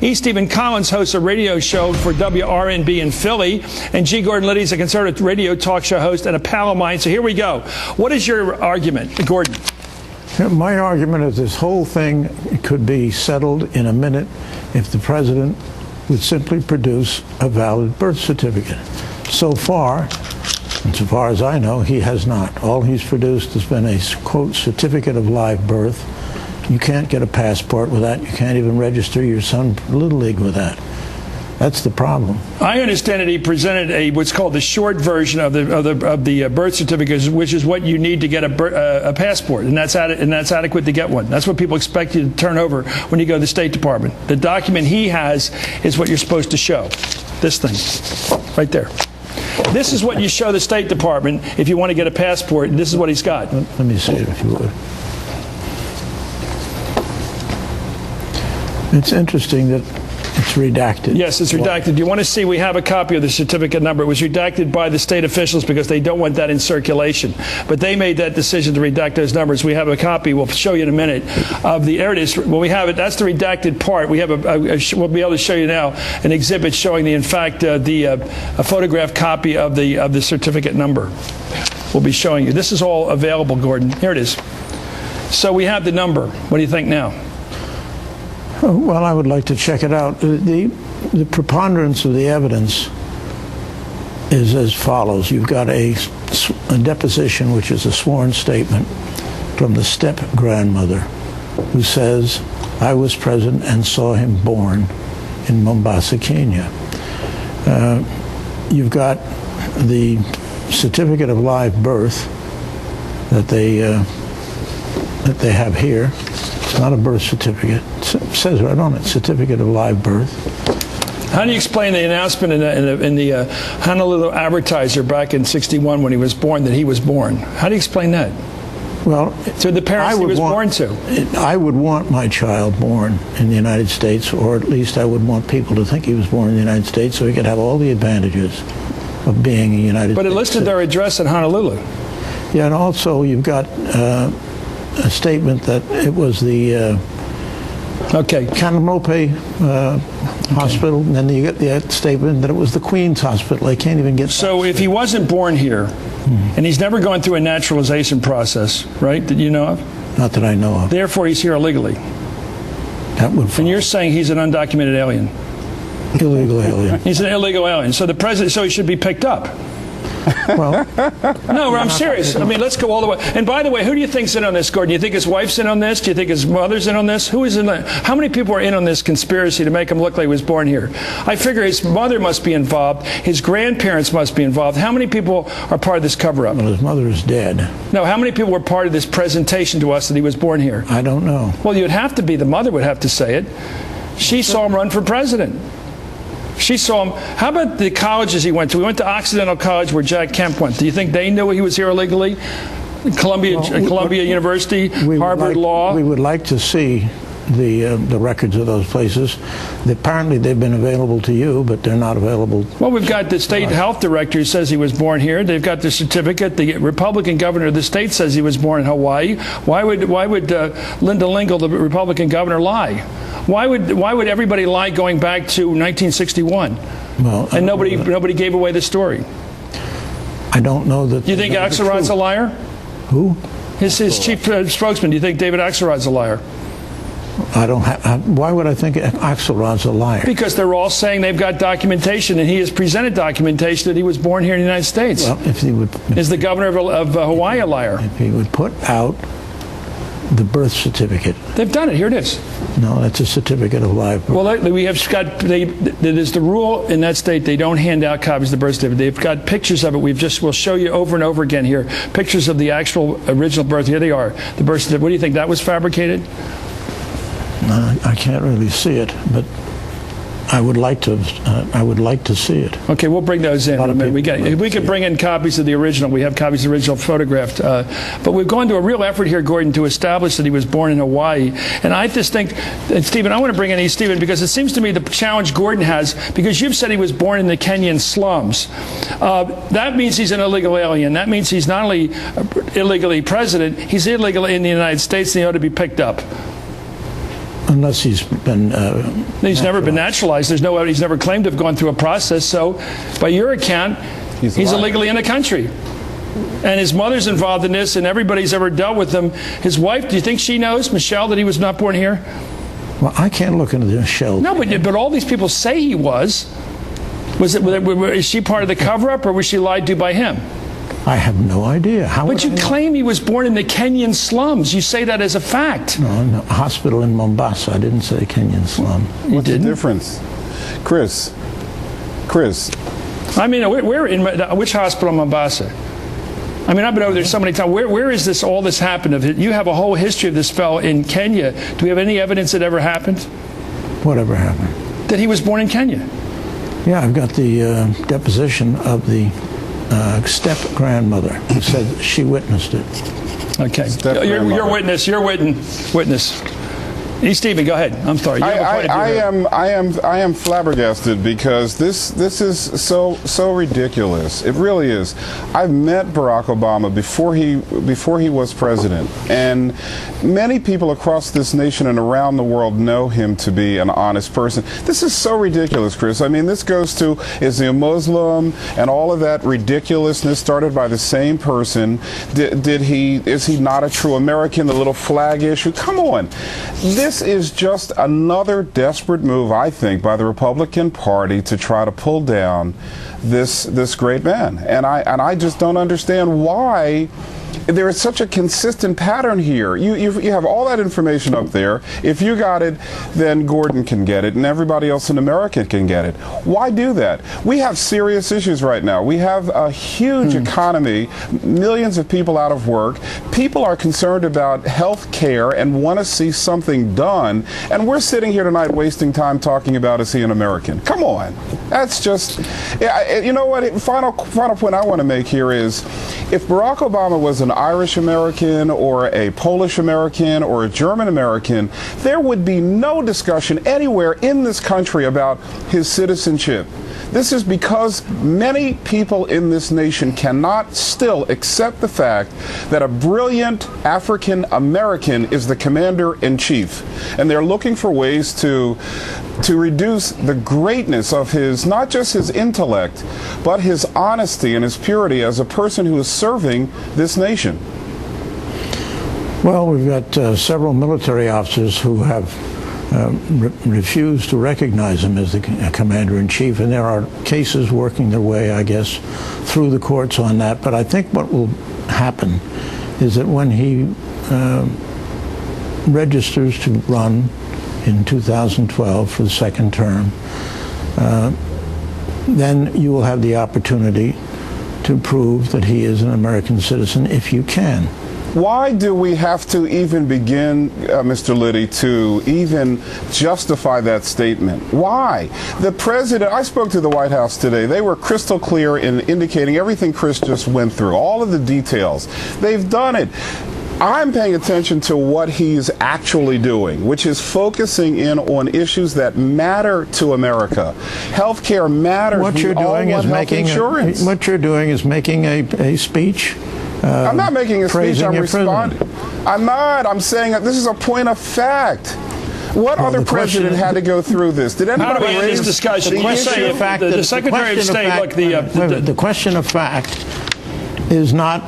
E. Stephen Collins hosts a radio show for WRNB in Philly, and G. Gordon Liddy is a conservative radio talk show host and a pal of mine. So here we go. What is your argument, Gordon? My argument is this whole thing could be settled in a minute if the president would simply produce a valid birth certificate. So far as I know, he has not. All he's produced has been a, quote, certificate of live birth. You can't get a passport with that. You can't even register your son for Little League with that. That's the problem. I understand that he presented what's called the short version of the birth certificate, which is what you need to get a passport, and that's adequate to get one. That's what people expect you to turn over when you go to the State Department. The document he has is what you're supposed to show. This thing, right there. This is what you show the State Department if you want to get a passport, and this is what he's got. Let me see it, if you would. It's interesting that it's redacted. Yes, it's redacted. You want to see, we have a copy of the certificate number. It was redacted by the state officials because they don't want that in circulation. But they made that decision to redact those numbers. We have a copy, we'll show you in a minute, of the, there it is. Well, we have it, that's the redacted part. We have we'll be able to show you now an exhibit showing a photographed copy of the certificate number. We'll be showing you. This is all available, Gordon. Here it is. So we have the number. What do you think now? Well, I would like to check it out. The preponderance of the evidence is as follows. You've got a deposition, which is a sworn statement from the step-grandmother who says, I was present and saw him born in Mombasa, Kenya. You've got the certificate of live birth that they have here. It's not a birth certificate. It says right on it, certificate of live birth. How do you explain the announcement in the Honolulu Advertiser back in '61 when he was born that he was born? How do you explain that? Well, to the parents he was born to. I would want my child born in the United States, or at least I would want people to think he was born in the United States so he could have all the advantages of being a United States. But it listed their address in Honolulu. Yeah, and also you've got a statement that it was the Kanamope Hospital, and then you get the statement that it was the Queen's Hospital. They can't even get. So if he wasn't born here, and he's never gone through a naturalization process, right, that you know of? Not that I know of. Therefore, he's here illegally. That would fall. And you're saying he's an undocumented alien. Illegal alien. He's an illegal alien. So the president, so he should be picked up. Well, no, I'm serious. I mean, let's go all the way. And by the way, who do you think's in on this, Gordon? Do you think his wife's in on this? Do you think his mother's in on this? Who is in on? How many people are in on this conspiracy to make him look like he was born here? I figure his mother must be involved. His grandparents must be involved. How many people are part of this cover-up? Well, his mother is dead. No, how many people were part of this presentation to us that he was born here? I don't know. Well, you'd have to be. The mother would have to say it. She saw him run for president. She saw him. How about the colleges he went to? We went to Occidental College where Jack Kemp went. Do you think they knew he was here illegally? Columbia University, Harvard Law? We would like to see the records of those places. Apparently they've been available to you, but they're not available. Well, we've got the state health director who says he was born here. They've got the certificate. The Republican governor of the state says he was born in Hawaii. Why would Linda Lingle, the Republican governor, lie? Why would everybody lie going back to 1961? Well, and nobody gave away the story. I don't know that. Do you think Axelrod's a liar? Who? His chief spokesman. Do you think David Axelrod's a liar? I don't have. Why would I think Axelrod's a liar? Because they're all saying they've got documentation, and he has presented documentation that he was born here in the United States. Well, if he would, is the governor of Hawaii a liar? If he would put out the birth certificate. They've done it. Here it is. No, that's a certificate of live birth. Well, we have got. That is the rule in that state. They don't hand out copies of the birth certificate. They've got pictures of it. We'll show you over and over again here pictures of the actual original birth. Here they are. The birth certificate. What do you think? That was fabricated? I can't really see it, but I would like to. I would like to see it. Okay, we'll bring those in. We could bring in copies of the original. We have copies of the original photographed. But we've gone to a real effort here, Gordon, to establish that he was born in Hawaii. And I just think, and Stephen, I want to bring in Stephen because it seems to me the challenge Gordon has, because you've said he was born in the Kenyan slums. That means he's an illegal alien. That means he's not only illegally president, he's illegal in the United States, and he ought to be picked up. Unless he's been he's never been naturalized. There's no evidence. He's never claimed to have gone through a process. So, by your account, he's illegally in the country. And his mother's involved in this, and everybody's ever dealt with him. His wife, do you think she knows, Michelle, that he was not born here? Well, I can't look into the shell. No, but all these people say he was. Is she part of the cover-up, or was she lied to by him? I have no idea. But you claim he was born in the Kenyan slums. You say that as a fact. No, a hospital in Mombasa. I didn't say Kenyan slum. What's the difference? Chris. I mean, we're in which hospital in Mombasa? I mean, I've been over there so many times. Where is this? All this happened? You have a whole history of this fellow in Kenya. Do we have any evidence that ever happened? Whatever happened? That he was born in Kenya. Yeah, I've got the deposition of the step-grandmother who said she witnessed it. Okay. Your witness. Your witness. Stephen, go ahead. I'm sorry. I am flabbergasted because this is so ridiculous. It really is. I've met Barack Obama before he was president, and many people across this nation and around the world know him to be an honest person. This is so ridiculous, Chris. I mean, this goes to, is he a Muslim, and all of that ridiculousness started by the same person. Is he not a true American? The little flag issue. Come on. This is just another desperate move, I think, by the Republican Party to try to pull down this great man. And I just don't understand why there is such a consistent pattern here. You have all that information up there. If you got it, then Gordon can get it, and everybody else in America can get it. Why do that? We have serious issues right now. We have a huge economy, millions of people out of work. People are concerned about health care and want to see something done, and we're sitting here tonight wasting time talking about, is he an American? Come on. That's just, you know what, final point I want to make here is, if Barack Obama was an Irish American or a Polish American or a German American, there would be no discussion anywhere in this country about his citizenship. This is because many people in this nation cannot still accept the fact that a brilliant African American is the commander-in-chief. And they're looking for ways to reduce the greatness of his, not just his intellect, but his honesty and his purity as a person who is serving this nation. Well, we've got several military officers who have refused to recognize him as the commander-in-chief, and there are cases working their way, I guess, through the courts on that. But I think what will happen is that when he registers to run in 2012 for the second term, then you will have the opportunity to prove that he is an American citizen if you can. Why do we have to even begin, Mr. Liddy, to even justify that statement? Why? The president, I spoke to the White House today. They were crystal clear in indicating everything Chris just went through, all of the details. They've done it. I'm paying attention to what he's actually doing, which is focusing in on issues that matter to America. Healthcare matters. What you're doing is making a speech. I'm not making a speech. I'm responding. I'm not. I'm saying that this is a point of fact. What other president had to go through this? Did anybody raise this discussion? The Secretary of State, look, the question of fact is not,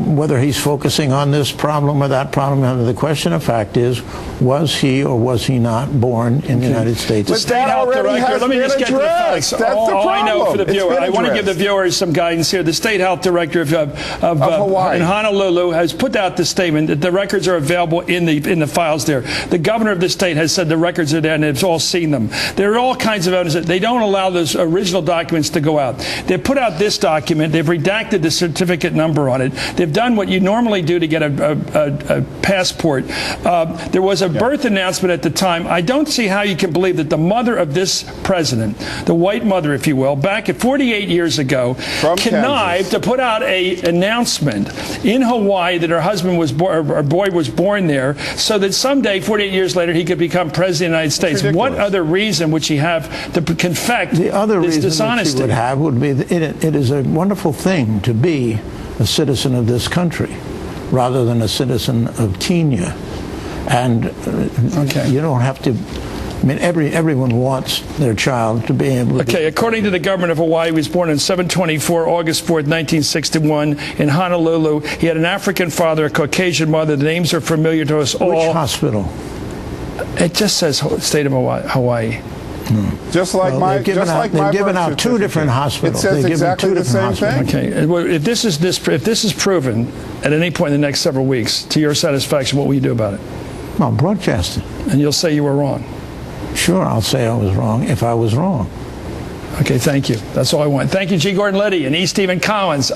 whether he's focusing on this problem or that problem. The question of fact is, was he or was he not born in the United States? But that already has Let me just get to the facts. All I know for the viewer, I want to give the viewers some guidance here. The State Health Director of Hawaii in Honolulu has put out the statement that the records are available in the files there. The governor of the state has said the records are there and they've all seen them. There are all kinds of evidence that they don't allow those original documents to go out. They've put out this document. They've redacted the certificate number on it. They've done what you normally do to get a passport. There was a birth announcement at the time. I don't see how you can believe that the mother of this president, the white mother, if you will, back at 48 years ago, connived to put out an announcement in Hawaii that her husband was born, or boy was born there, so that someday, 48 years later, he could become president of the United States. What other reason would she have to confect the other this reason dishonesty? That she would have would be that it is a wonderful thing to be a citizen of this country rather than a citizen of Kenya. And Okay. you don't have to. I mean, everyone wants their child to be able to. Okay, according to the government of Hawaii, he was born on 7/24, August 4th, 1961, in Honolulu. He had an African father, a Caucasian mother. The names are familiar to us all. Which hospital? It just says state of Hawaii. Just like Well, my, they've given just out, like they've my given birth out two different certificate. hospitals. It says They've given exactly two the same different thing. hospitals. Okay, well, if this is proven at any point in the next several weeks to your satisfaction, what will you do about it? Well, broadcast it. And you'll say you were wrong. Sure, I'll say I was wrong if I was wrong. Okay, thank you. That's all I want. Thank you, G. Gordon Liddy and E. Stephen Collins.